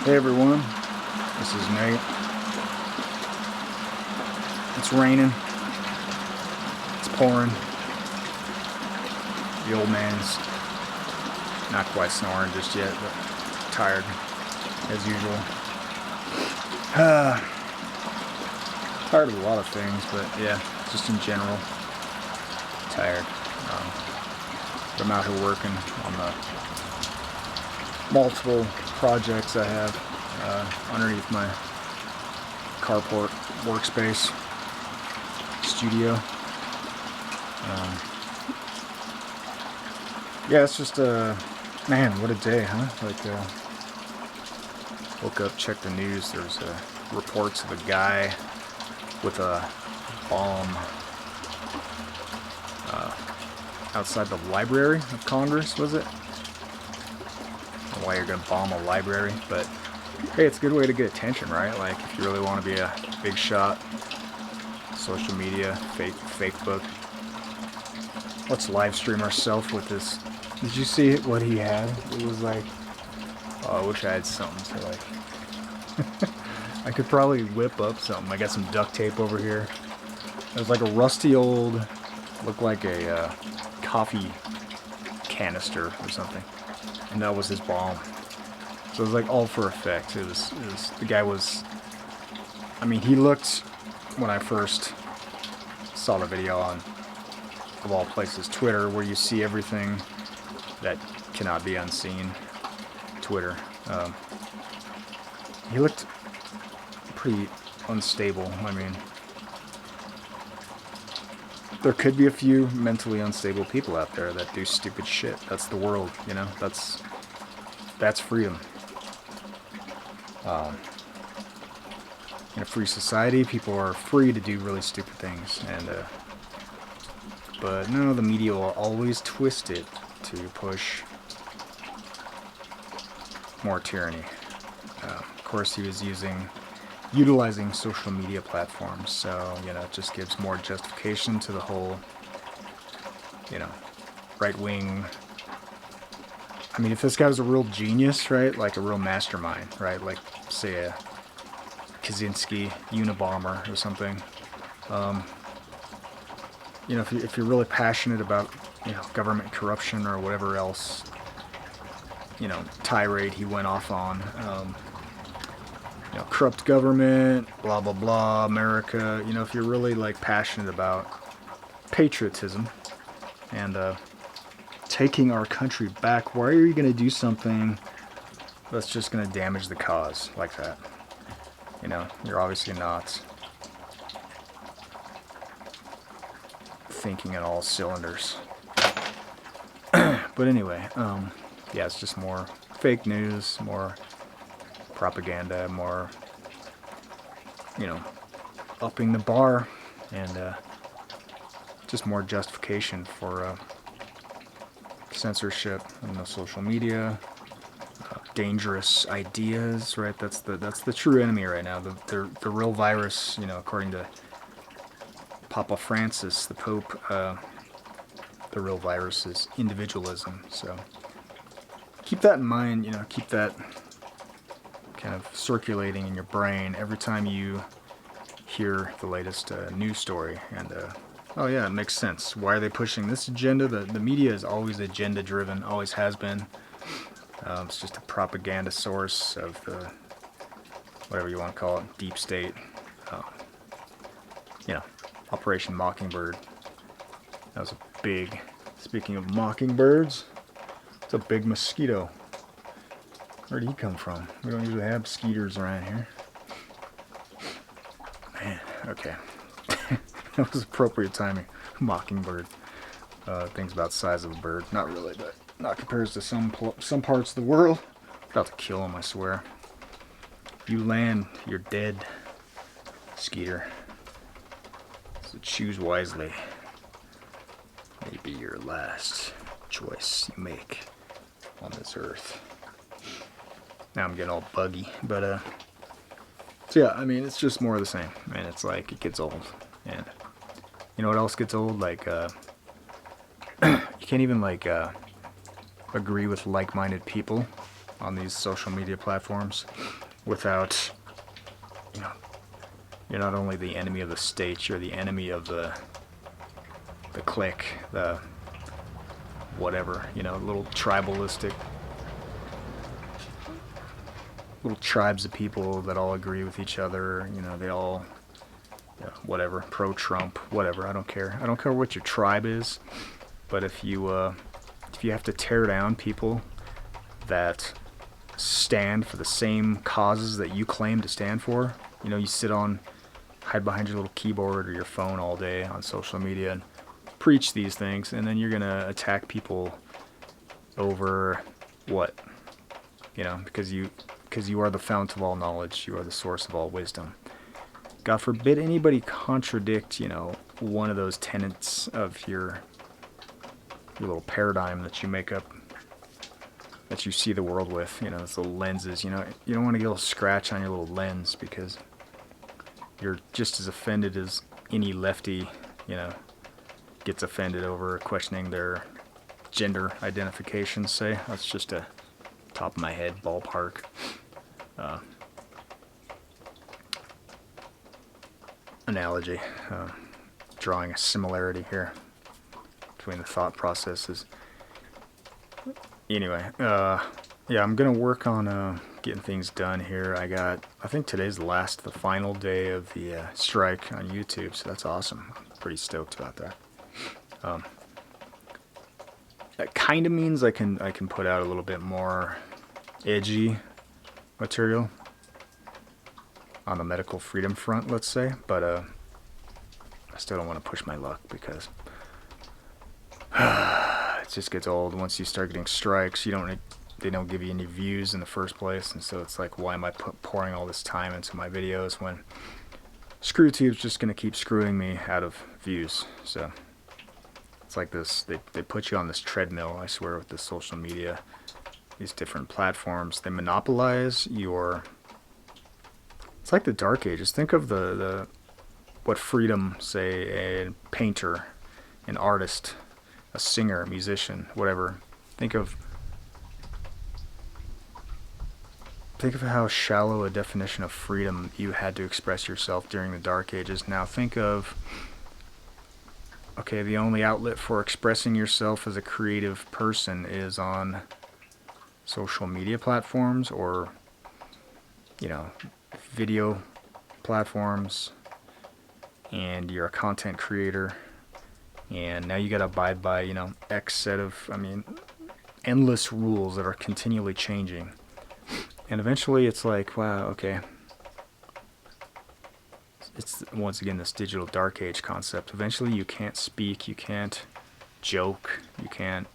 Hey everyone, this is Nate. It's raining, it's pouring. The old man's not quite snoring just yet, but tired as usual. Tired of a lot of things, but yeah, just in general, tired. But I'm out here working on the multiple projects I have underneath my carport workspace studio. Yeah, it's just man, what a day, huh? Woke up, checked the news. There's reports of a guy with a bomb outside the Library of Congress, was it? I don't know why you're gonna bomb a library, but hey, it's a good way to get attention, right? Like, if you really want to be a big shot, social media, Facebook. Let's live stream ourselves with this. Did you see what he had? It was like, oh, I wish I had something to like. I could probably whip up something. I got some duct tape over here. It was like a rusty old, looked like a coffee canister or something, and that was his bomb. So it was like all for effect. It was the guy was. I mean, he looked, when I first saw the video on, of all places, Twitter, where you see everything that cannot be unseen. Twitter. He looked pretty unstable. I mean, there could be a few mentally unstable people out there that do stupid shit. That's the world, you know? That's freedom. In a free society, people are free to do really stupid things, and but no, the media will always twist it to push more tyranny. Of course, he was utilizing social media platforms, so, you know, it just gives more justification to the whole, you know, right-wing. I mean, if this guy was a real genius, right, like a real mastermind, right, like, say, a Kaczynski Unabomber or something, you know, if you're really passionate about, you know, government corruption or whatever else, you know, tirade he went off on, you know, corrupt government, blah, blah, blah, America, you know, if you're really, like, passionate about patriotism and taking our country back, why are you going to do something that's just going to damage the cause like that? You know, you're obviously not thinking in all cylinders. But anyway, yeah, it's just more fake news, more propaganda, more, you know, upping the bar, and just more justification for censorship in the social media, dangerous ideas, right? That's the true enemy right now. The real virus, you know, according to Papa Francis, the Pope, the real virus is individualism. So keep that in mind, you know, keep that kind of circulating in your brain every time you hear the latest news story. And oh yeah, it makes sense. Why are they pushing this agenda? The media is always agenda driven, always has been. It's just a propaganda source of the, whatever you want to call it, deep state. You know, Operation Mockingbird. That was a big, speaking of mockingbirds, it's a big mosquito. Where did he come from? We don't usually have skeeters around here. Man, okay. That was appropriate timing. Mockingbird. Things about size of a bird. Not really, but not compared to some parts of the world. About to kill him, I swear. If you land, you're dead, skeeter. So choose wisely. Maybe your last choice you make on this earth. Now I'm getting all buggy, but so yeah, I mean, it's just more of the same, and it's like, it gets old. And you know what else gets old? Like, you can't even, like, agree with like-minded people on these social media platforms without, you know, you're not only the enemy of the state, you're the enemy of the clique, the whatever, little tribalistic, little tribes of people that all agree with each other, they all, whatever, pro-Trump, whatever, I don't care. I don't care what your tribe is, but if you have to tear down people that stand for the same causes that you claim to stand for, you hide behind your little keyboard or your phone all day on social media and preach these things, and then you're gonna attack people over what? Because you are the fount of all knowledge, you are the source of all wisdom. God forbid anybody contradict, one of those tenets of your little paradigm that you make up, that you see the world with, those little lenses. You don't want to get a little scratch on your little lens because you're just as offended as any lefty, gets offended over questioning their gender identification, say. That's just a top of my head ballpark analogy, drawing a similarity here between the thought processes. Anyway, yeah, I'm gonna work on getting things done here. I think today's the final day of the strike on YouTube, so that's awesome. I'm pretty stoked about that. That kind of means I can put out a little bit more edgy material on the medical freedom front, let's say, but I still don't want to push my luck because it just gets old. Once you start getting strikes, they don't give you any views in the first place, and so it's like, why am I pouring all this time into my videos when ScrewTube's just going to keep screwing me out of views? So it's like this, they put you on this treadmill, I swear, with this social media, these different platforms. They monopolize your... It's like the Dark Ages. Think of what freedom, say, a painter, an artist, a singer, a musician, whatever. Think of how shallow a definition of freedom you had to express yourself during the Dark Ages. Now think of, okay, the only outlet for expressing yourself as a creative person is on social media platforms or, video platforms, and you're a content creator, and now you gotta abide by, X set of, endless rules that are continually changing. And eventually it's like, wow, okay. It's, once again, this digital dark age concept. Eventually you can't speak, you can't joke, you can't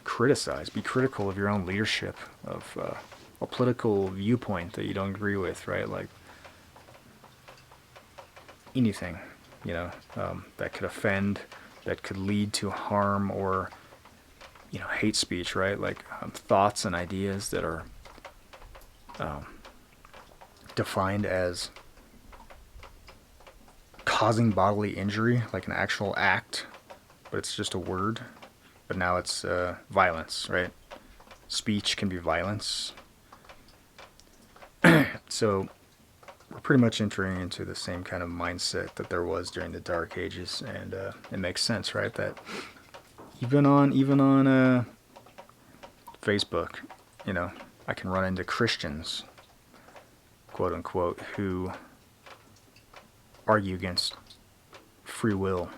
criticize, be critical of your own leadership, of a political viewpoint that you don't agree with, right? Like anything, that could offend, that could lead to harm or, hate speech, right? Like thoughts and ideas that are defined as causing bodily injury, like an actual act, but it's just a word. But now it's violence, right? Speech can be violence. So we're pretty much entering into the same kind of mindset that there was during the Dark Ages, and it makes sense, right? That even on Facebook, I can run into Christians, quote unquote, who argue against free will.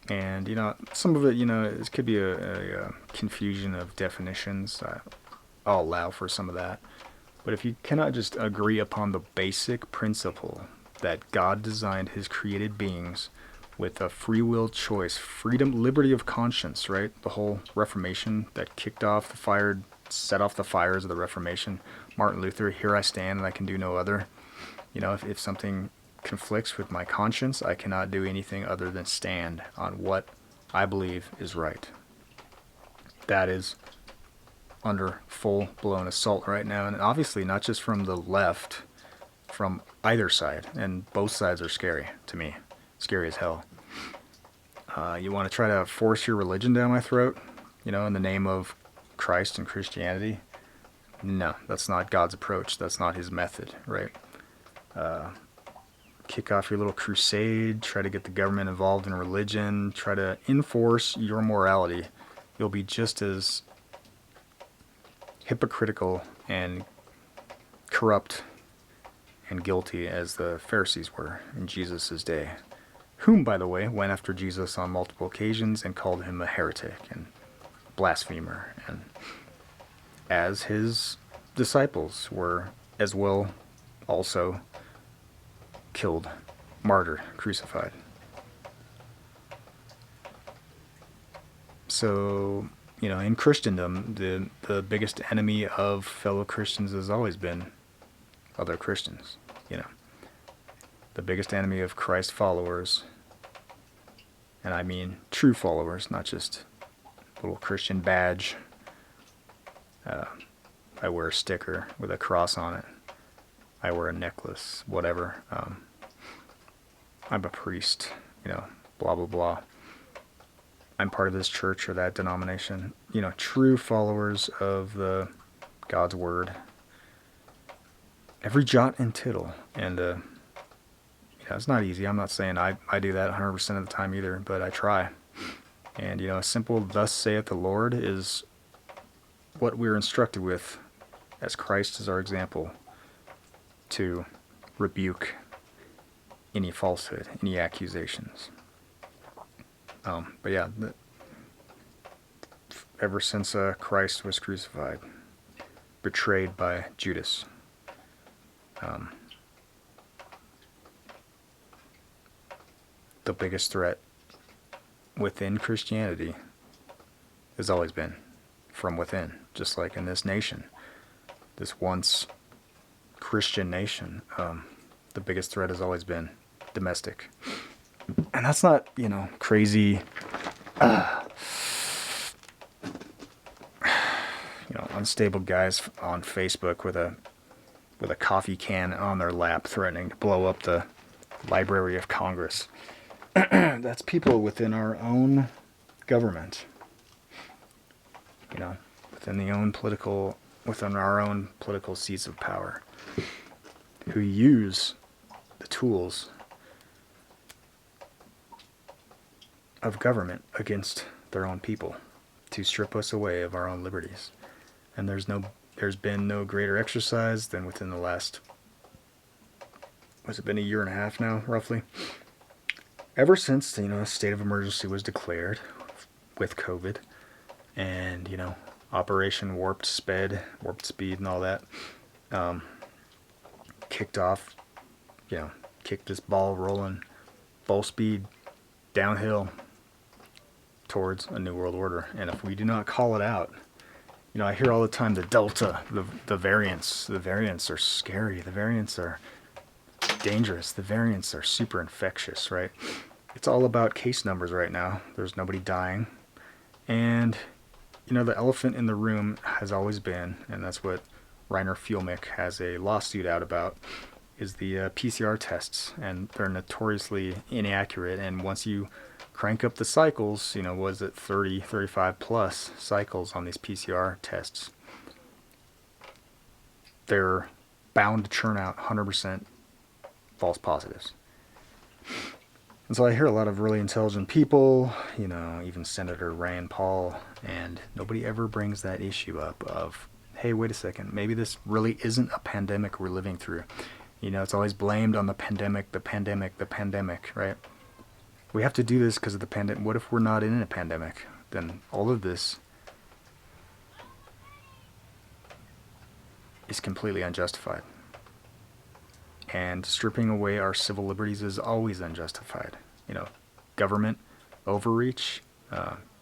And, some of it, it could be a confusion of definitions. I'll allow for some of that. But if you cannot just agree upon the basic principle that God designed his created beings with a free will choice, freedom, liberty of conscience, right? The whole Reformation that set off the fires of the Reformation. Martin Luther, here I stand and I can do no other. If something conflicts with my conscience, I cannot do anything other than stand on what I believe is right. That is under full-blown assault right now, and obviously not just from the left, from either side, and both sides are scary to me, scary as hell. You want to try to force your religion down my throat, in the name of Christ and Christianity? No, that's not God's approach. That's not his method, right? Kick off your little crusade, try to get the government involved in religion, try to enforce your morality. You'll be just as hypocritical and corrupt and guilty as the Pharisees were in Jesus' day, whom, by the way, went after Jesus on multiple occasions and called him a heretic and blasphemer, and as his disciples were as well also killed, martyred, crucified. So, in Christendom, the biggest enemy of fellow Christians has always been other Christians. The biggest enemy of Christ followers, and I mean true followers, not just little Christian badge. I wear a sticker with a cross on it. I wear a necklace, whatever. I'm a priest, blah, blah, blah. I'm part of this church or that denomination. True followers of the God's word. Every jot and tittle. And, it's not easy. I'm not saying I do that 100% of the time either, but I try. And, a simple "thus saith the Lord" is what we're instructed with, as Christ is our example, to rebuke any falsehood, any accusations. But yeah, ever since Christ was crucified, betrayed by Judas, the biggest threat within Christianity has always been from within, just like in this nation, this once Christian nation. The biggest threat has always been domestic. And that's not, crazy, unstable guys on Facebook with a coffee can on their lap threatening to blow up the Library of Congress. That's people within our own government, within our own political seats of power, who use the tools of government against their own people to strip us away of our own liberties. And there's been no greater exercise than within the last, has it been a year and a half now, roughly? Ever since, a state of emergency was declared with COVID, and, Operation Warp Speed and all that, kicked off, kicked this ball rolling, full speed, downhill towards a new world order. And if we do not call it out, I hear all the time the Delta, the variants are scary, the variants are dangerous, the variants are super infectious, right? It's all about case numbers right now. There's nobody dying. And, the elephant in the room has always been, and that's what Reiner Fuelmick has a lawsuit out about, is the PCR tests. And they're notoriously inaccurate. And once you crank up the cycles, was it 30, 35 plus cycles on these PCR tests, they're bound to churn out 100% false positives. And so I hear a lot of really intelligent people, even Senator Rand Paul, and nobody ever brings that issue up of, hey, wait a second, maybe this really isn't a pandemic we're living through. It's always blamed on the pandemic, right? We have to do this because of the pandemic. What if we're not in a pandemic? Then all of this is completely unjustified. And stripping away our civil liberties is always unjustified. Government overreach,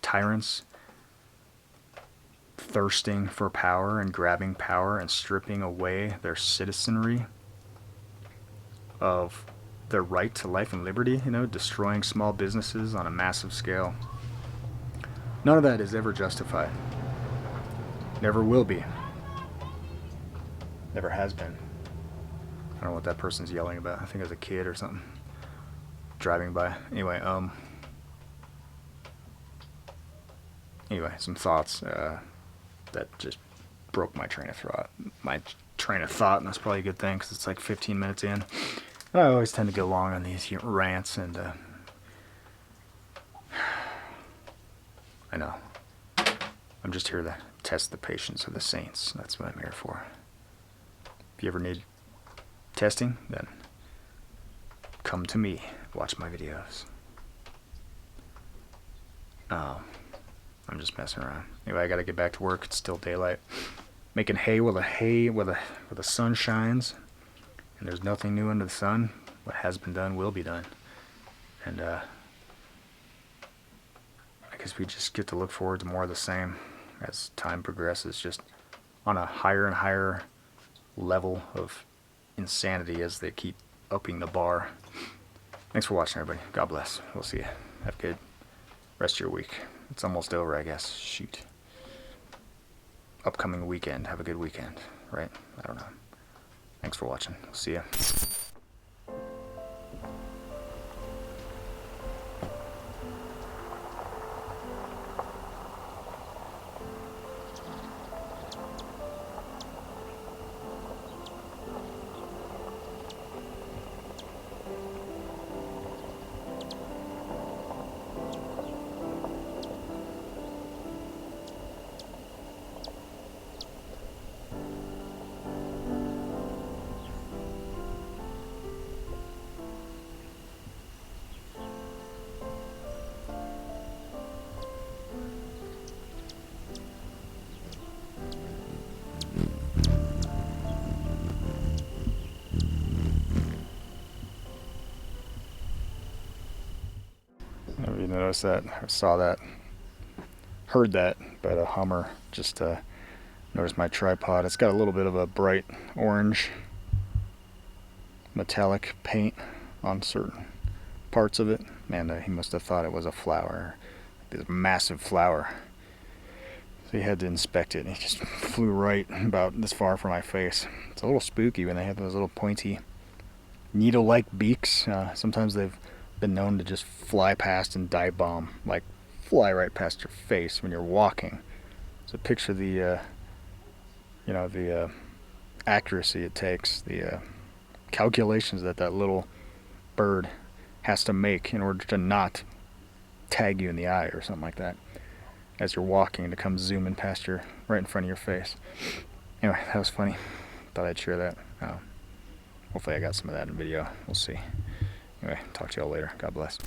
tyrants thirsting for power and grabbing power and stripping away their citizenry of their right to life and liberty, destroying small businesses on a massive scale. None of that is ever justified. Never will be. Never has been. I don't know what that person's yelling about. I think it was a kid or something driving by. Anyway, anyway, some thoughts that just broke my train of thought. And that's probably a good thing because it's like 15 minutes in. And I always tend to go long on these rants, and I know. I'm just here to test the patience of the saints. That's what I'm here for. If you ever need testing, then come to me. Watch my videos. I'm just messing around. Anyway, I gotta get back to work. It's still daylight. Making hay where the sun shines, and there's nothing new under the sun. What has been done will be done. And I guess we just get to look forward to more of the same as time progresses, just on a higher and higher level of insanity as they keep upping the bar. Thanks for watching, everybody. God bless. We'll see you. Have a good rest of your week. It's almost over, I guess. Shoot. Upcoming weekend. Have a good weekend, right? I don't know. Thanks for watching. We'll see ya. You noticed that? I saw that, heard that, but a Hummer. Just noticed my tripod. It's got a little bit of a bright orange metallic paint on certain parts of it. Man, he must have thought it was a flower, this massive flower. So he had to inspect it, and he just flew right about this far from my face. It's a little spooky when they have those little pointy needle-like beaks. Sometimes they've been known to just fly past and dive bomb, like fly right past your face when you're walking. So picture the the accuracy it takes, the calculations that little bird has to make in order to not tag you in the eye or something like that as you're walking, to come zooming past right in front of your face. Anyway, that was funny. Thought I'd share that. Hopefully I got some of that in video. We'll see. Anyway, talk to y'all later. God bless.